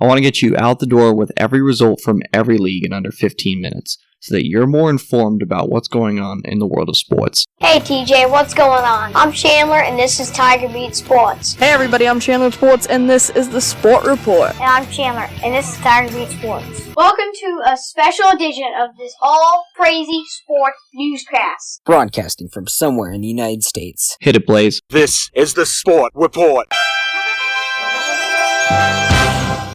I want to get you out the door with every result from every league in under 15 minutes, so that you're more informed about what's going on in the world of sports. Hey TJ, what's going on? I'm Chandler and this is Tiger Beat Sports. Hey everybody, I'm Chandler Sports and this is the Sport Report. And I'm Chandler and this is Tiger Beat Sports. Welcome to a special edition of this all crazy sports newscast. Broadcasting from somewhere in the United States. Hit it, Blaze. This is the Sport Report.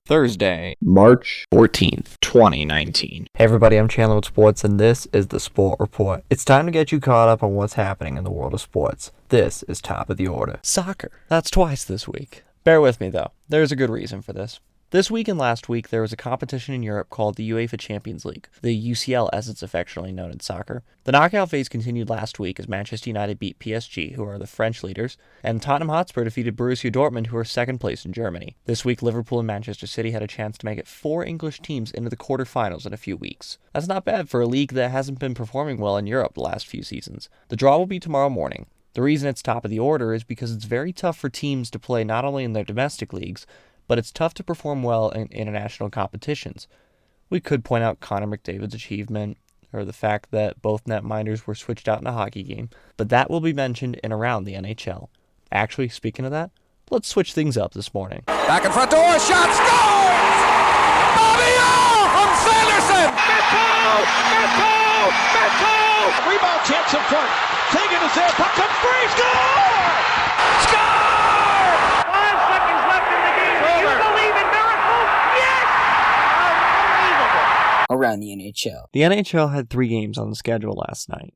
Thursday, March 14th, 2019. Hey everybody, I'm Chandler with Sports, and this is the Sport Report. It's time to get you caught up on what's happening in the world of sports. This is top of the order. Soccer. That's twice this week. Bear with me though, there's a good reason for this. This week and last week, there was a competition in Europe called the UEFA Champions League, the UCL as it's affectionately known in soccer. The knockout phase continued last week as Manchester United beat PSG, who are the French leaders, and Tottenham Hotspur defeated Borussia Dortmund, who are second place in Germany. This week, Liverpool and Manchester City had a chance to make it 4 English teams into the quarterfinals in a few weeks. That's not bad for a league that hasn't been performing well in Europe the last few seasons. The draw will be tomorrow morning. The reason it's top of the order is because it's very tough for teams to play not only in their domestic leagues, but it's tough to perform well in international competitions. We could point out Connor McDavid's achievement, or the fact that both netminders were switched out in a hockey game, but that will be mentioned in around the NHL. Actually, speaking of that, let's switch things up this morning. Back in front door, shot, scores! Bobby Orr from Sanderson! Beto! Rebound chance in front. Taking his air, puck comes free, score! Score! 5 seconds left in the game. Do you believe in miracles? Yes! Unbelievable. Around the NHL. The NHL had 3 games on the schedule last night.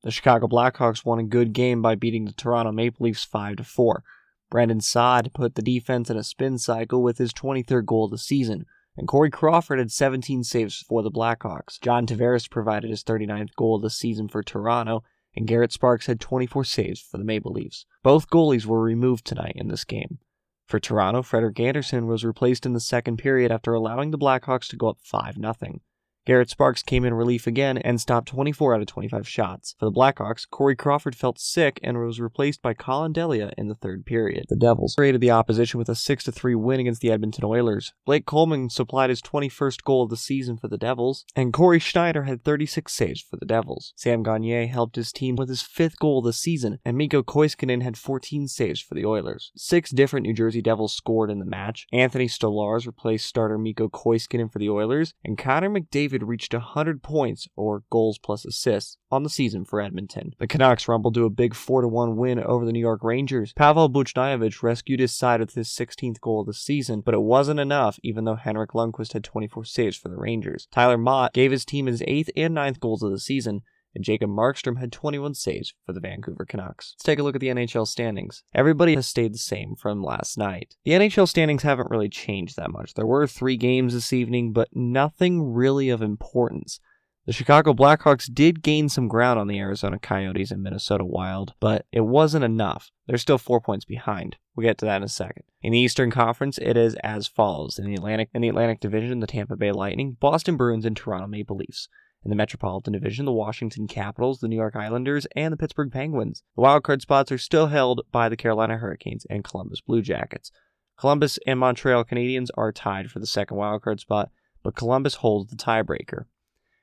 The Chicago Blackhawks won a good game by beating the Toronto Maple Leafs 5-4. Brandon Saad put the defense in a spin cycle with his 23rd goal of the season, and Corey Crawford had 17 saves for the Blackhawks. John Tavares provided his 39th goal of the season for Toronto, and Garrett Sparks had 24 saves for the Maple Leafs. Both goalies were removed tonight in this game. For Toronto, Frederik Andersen was replaced in the second period after allowing the Blackhawks to go up 5-0. Garrett Sparks came in relief again and stopped 24 out of 25 shots. For the Blackhawks, Corey Crawford felt sick and was replaced by Colin Delia in the third period. The Devils raided the opposition with a 6-3 win against the Edmonton Oilers. Blake Coleman supplied his 21st goal of the season for the Devils, and Corey Schneider had 36 saves for the Devils. Sam Gagner helped his team with his 5th goal of the season, and Mikko Koiskinen had 14 saves for the Oilers. 6 different New Jersey Devils scored in the match. Anthony Stolarz replaced starter Mikko Koiskinen for the Oilers, and Connor McDavid reached 100 points, or goals plus assists, on the season for Edmonton. The Canucks rumbled to a big 4-1 win over the New York Rangers. Pavel Buchnevich rescued his side with his 16th goal of the season, but it wasn't enough even though Henrik Lundqvist had 24 saves for the Rangers. Tyler Mott gave his team his 8th and 9th goals of the season, and Jacob Markstrom had 21 saves for the Vancouver Canucks. Let's take a look at the NHL standings. Everybody has stayed the same from last night. The NHL standings haven't really changed that much. There were 3 games this evening, but nothing really of importance. The Chicago Blackhawks did gain some ground on the Arizona Coyotes and Minnesota Wild, but it wasn't enough. They're still 4 points behind. We'll get to that in a second. In the Eastern Conference, it is as follows. In the Atlantic Division, the Tampa Bay Lightning, Boston Bruins, and Toronto Maple Leafs. In the Metropolitan Division, the Washington Capitals, the New York Islanders, and the Pittsburgh Penguins. The wildcard spots are still held by the Carolina Hurricanes and Columbus Blue Jackets. Columbus and Montreal Canadiens are tied for the second wildcard spot, but Columbus holds the tiebreaker.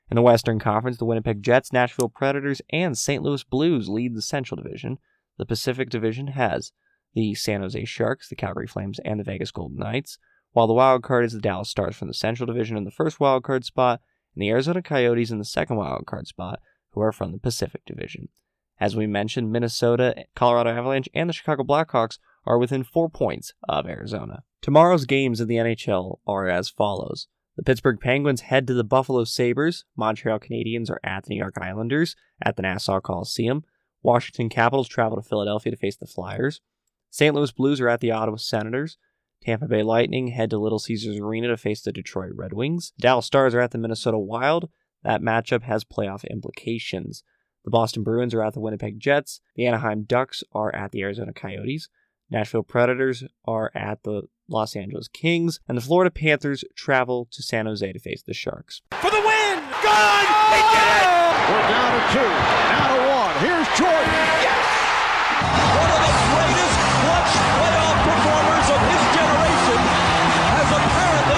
In the Western Conference, the Winnipeg Jets, Nashville Predators, and St. Louis Blues lead the Central Division. The Pacific Division has the San Jose Sharks, the Calgary Flames, and the Vegas Golden Knights, while the wildcard is the Dallas Stars from the Central Division in the first wildcard spot, and the Arizona Coyotes in the second wildcard spot, who are from the Pacific Division. As we mentioned, Minnesota, Colorado Avalanche, and the Chicago Blackhawks are within 4 points of Arizona. Tomorrow's games in the NHL are as follows. The Pittsburgh Penguins head to the Buffalo Sabres. Montreal Canadiens are at the New York Islanders at the Nassau Coliseum. Washington Capitals travel to Philadelphia to face the Flyers. St. Louis Blues are at the Ottawa Senators. Tampa Bay Lightning head to Little Caesars Arena to face the Detroit Red Wings. Dallas Stars are at the Minnesota Wild. That matchup has playoff implications. The Boston Bruins are at the Winnipeg Jets. The Anaheim Ducks are at the Arizona Coyotes. Nashville Predators are at the Los Angeles Kings. And the Florida Panthers travel to San Jose to face the Sharks. For the win! Gone! He did it! We're down to 2, now to 1. Here's Jordan. Yes! One of the greatest clutch playoff performers of his generation has apparently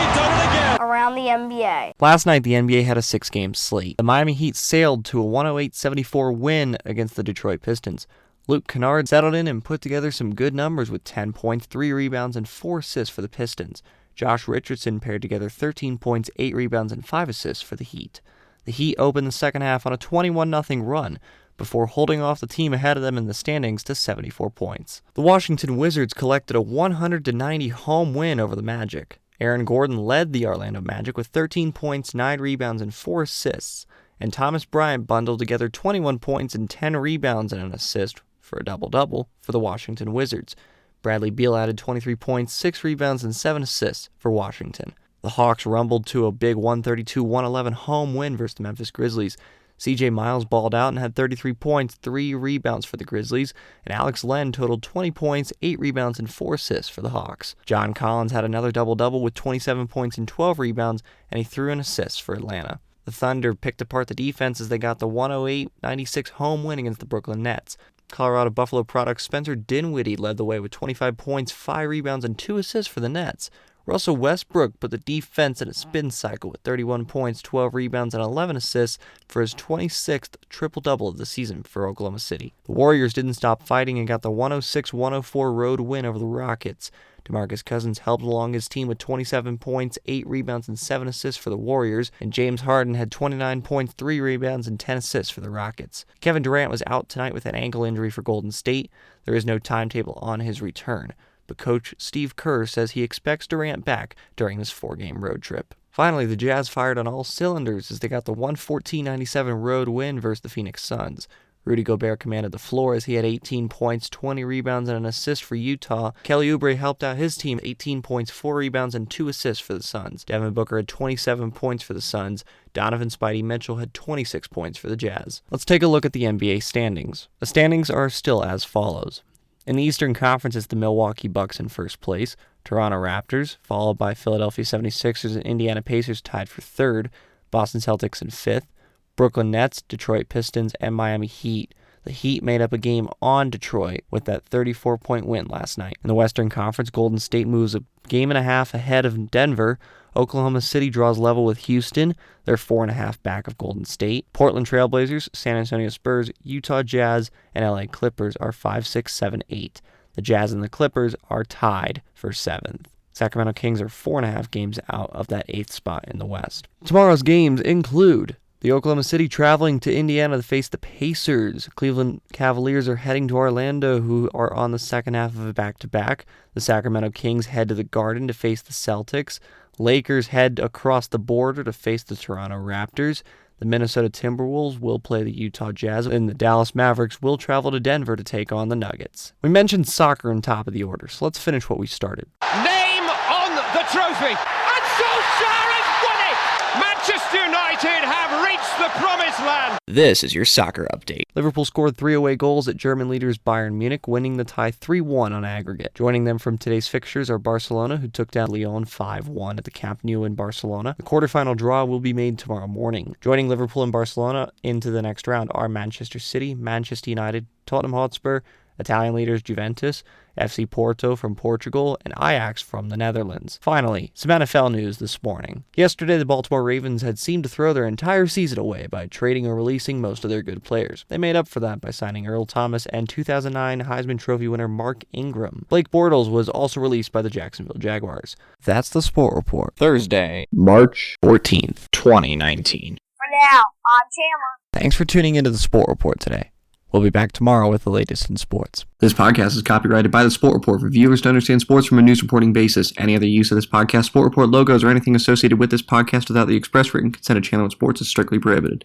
NBA. Last night, the NBA had a 6-game slate. The Miami Heat sailed to a 108-74 win against the Detroit Pistons. Luke Kennard settled in and put together some good numbers with 10 points, 3 rebounds, and 4 assists for the Pistons. Josh Richardson paired together 13 points, 8 rebounds, and 5 assists for the Heat. The Heat opened the second half on a 21-0 run before holding off the team ahead of them in the standings to 74 points. The Washington Wizards collected a 100-90 home win over the Magic. Aaron Gordon led the Orlando Magic with 13 points, 9 rebounds, and 4 assists, and Thomas Bryant bundled together 21 points and 10 rebounds and an assist for a double-double for the Washington Wizards. Bradley Beal added 23 points, 6 rebounds, and 7 assists for Washington. The Hawks rumbled to a big 132-111 home win versus the Memphis Grizzlies. C.J. Miles balled out and had 33 points, 3 rebounds for the Grizzlies, and Alex Len totaled 20 points, 8 rebounds, and 4 assists for the Hawks. John Collins had another double-double with 27 points and 12 rebounds, and he threw an assist for Atlanta. The Thunder picked apart the defense as they got the 108-96 home win against the Brooklyn Nets. Colorado Buffalo product Spencer Dinwiddie led the way with 25 points, 5 rebounds, and 2 assists for the Nets. Russell Westbrook put the defense in a spin cycle with 31 points, 12 rebounds, and 11 assists for his 26th triple-double of the season for Oklahoma City. The Warriors didn't stop fighting and got the 106-104 road win over the Rockets. DeMarcus Cousins helped along his team with 27 points, 8 rebounds, and 7 assists for the Warriors, and James Harden had 29 points, 3 rebounds, and 10 assists for the Rockets. Kevin Durant was out tonight with an ankle injury for Golden State. There is no timetable on his return, but Coach Steve Kerr says he expects Durant back during this 4-game road trip. Finally, the Jazz fired on all cylinders as they got the 114-97 road win versus the Phoenix Suns. Rudy Gobert commanded the floor as he had 18 points, 20 rebounds, and an assist for Utah. Kelly Oubre helped out his team, 18 points, 4 rebounds, and 2 assists for the Suns. Devin Booker had 27 points for the Suns. Donovan Spidey Mitchell had 26 points for the Jazz. Let's take a look at the NBA standings. The standings are still as follows. In the Eastern Conference, it's the Milwaukee Bucks in first place, Toronto Raptors, followed by Philadelphia 76ers and Indiana Pacers tied for third, Boston Celtics in fifth, Brooklyn Nets, Detroit Pistons, and Miami Heat. The Heat made up a game on Detroit with that 34-point win last night. In the Western Conference, Golden State moves a game and a half ahead of Denver. Oklahoma City draws level with Houston. They're 4.5 back of Golden State. Portland Trailblazers, San Antonio Spurs, Utah Jazz, and LA Clippers are 5, 6, 7, 8. The Jazz and the Clippers are tied for 7th. Sacramento Kings are 4.5 games out of that 8th spot in the West. Tomorrow's games include the Oklahoma City traveling to Indiana to face the Pacers. Cleveland Cavaliers are heading to Orlando, who are on the second half of a back-to-back. The Sacramento Kings head to the Garden to face the Celtics. Lakers head across the border to face the Toronto Raptors. The Minnesota Timberwolves will play the Utah Jazz, and the Dallas Mavericks will travel to Denver to take on the Nuggets. We mentioned soccer on top of the order, so let's finish what we started. Name on the trophy. And Solskjaer has won it! Manchester United have reached the promised land. This is your soccer update. Liverpool scored 3 away goals at German leaders Bayern Munich, winning the tie 3-1 on aggregate. Joining them from today's fixtures are Barcelona, who took down Lyon 5-1 at the Camp Nou in Barcelona. The quarterfinal draw will be made tomorrow morning. Joining Liverpool and Barcelona into the next round are Manchester City, Manchester United, Tottenham Hotspur, Italian leaders Juventus, FC Porto from Portugal, and Ajax from the Netherlands. Finally, some NFL news this morning. Yesterday, the Baltimore Ravens had seemed to throw their entire season away by trading or releasing most of their good players. They made up for that by signing Earl Thomas and 2009 Heisman Trophy winner Mark Ingram. Blake Bortles was also released by the Jacksonville Jaguars. That's the Sport Report. Thursday, March 14th, 2019. For now, I'm Chandler. Thanks for tuning into the Sport Report today. We'll be back tomorrow with the latest in sports. This podcast is copyrighted by the Sport Report for viewers to understand sports from a news reporting basis. Any other use of this podcast, Sport Report logos, or anything associated with this podcast without the express written consent of Channel One Sports is strictly prohibited.